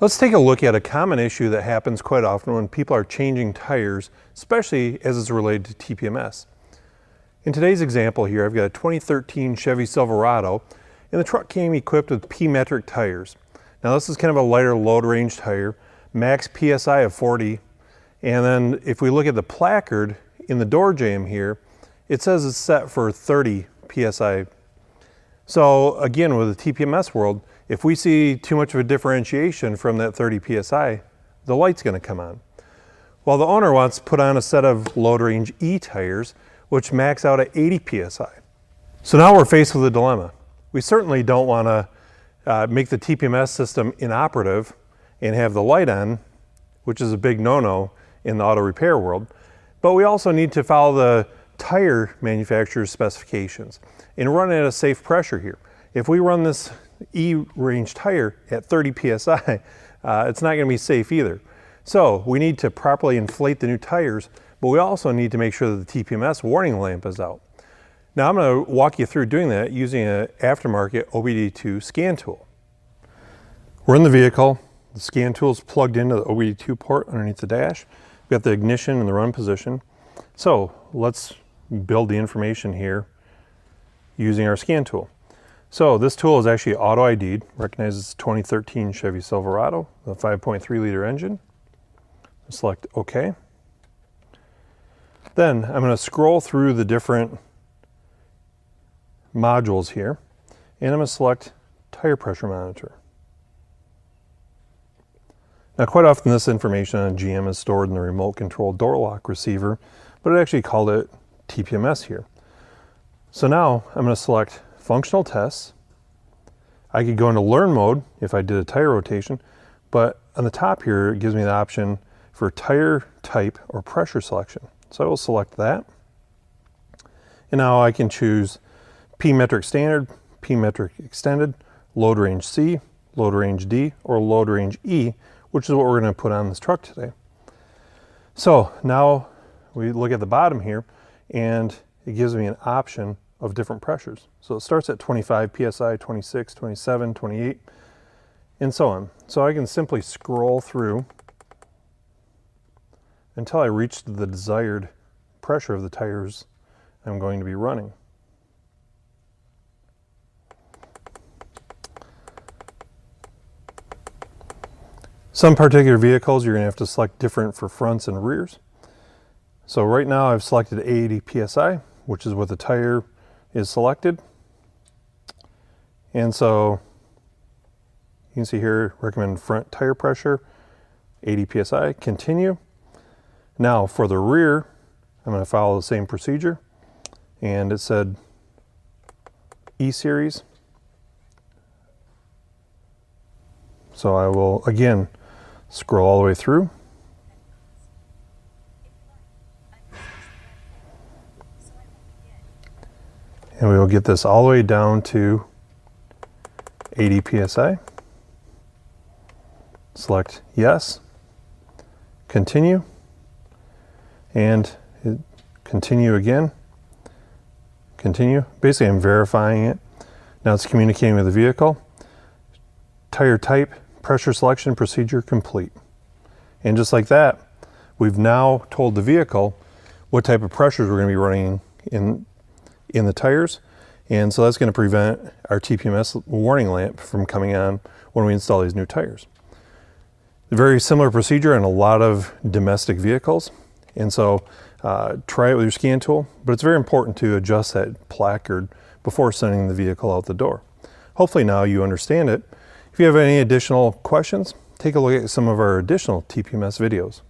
Let's take a look at a common issue that happens quite often when people are changing tires, especially as it's related to TPMS. In today's example here, I've got a 2013 Chevy Silverado, and the truck came equipped with P-metric tires. Now this is kind of a lighter load range tire, max PSI of 40, and then if we look at the placard in the door jamb here, it says it's set for 30 PSI. So again, with the TPMS world, if we see too much of a differentiation from that 30 PSI, the light's going to come on. Well, the owner wants to put on a set of load range E tires, which max out at 80 PSI. So now we're faced with a dilemma. We certainly don't want to make the TPMS system inoperative and have the light on, which is a big no-no in the auto repair world, but we also need to follow the tire manufacturer's specifications and run at a safe pressure here. If we run this E-range tire at 30 PSI, it's not going to be safe either. So we need to properly inflate the new tires, but we also need to make sure that the TPMS warning lamp is out. Now I'm going to walk you through doing that using an aftermarket OBDII scan tool. We're in the vehicle. The scan tool is plugged into the OBDII port underneath the dash. We've got the ignition in the run position. So let's build the information here using our scan tool. So this tool is actually auto-ID'd, recognizes 2013 Chevy Silverado, the 5.3 liter engine. Select OK. Then I'm going to scroll through the different modules here, and I'm going to select tire pressure monitor. Now quite often this information on a GM is stored in the remote control door lock receiver, but it actually called it TPMS here. So now I'm going to select functional tests. I could go into learn mode if I did a tire rotation, but on the top here it gives me the option for tire type or pressure selection. So I will select that. And now I can choose P-metric standard, P-metric extended, load range C, load range D, or load range E, which is what we're going to put on this truck today. So now we look at the bottom here and it gives me an option of different pressures. So it starts at 25 PSI, 26, 27, 28, and so on. So I can simply scroll through until I reach the desired pressure of the tires I'm going to be running. Some particular vehicles you're going to have to select different for fronts and rears. So right now I've selected 80 PSI, which is what the tire is selected. And so you can see here, recommend front tire pressure, 80 PSI, continue. Now for the rear, I'm going to follow the same procedure. And it said E-Series. So I will, again, scroll all the way through. And we will get this all the way down to 80 PSI. Select yes, continue, and continue again, continue. Basically I'm verifying it. Now it's communicating with the vehicle. Tire type, pressure selection procedure complete. And just like that, we've now told the vehicle what type of pressures we're going to be running in the tires, and so that's going to prevent our TPMS warning lamp from coming on when we install these new tires. A very similar procedure in a lot of domestic vehicles, and so try it with your scan tool, but it's very important to adjust that placard before sending the vehicle out the door. Hopefully now you understand it. If you have any additional questions, take a look at some of our additional TPMS videos.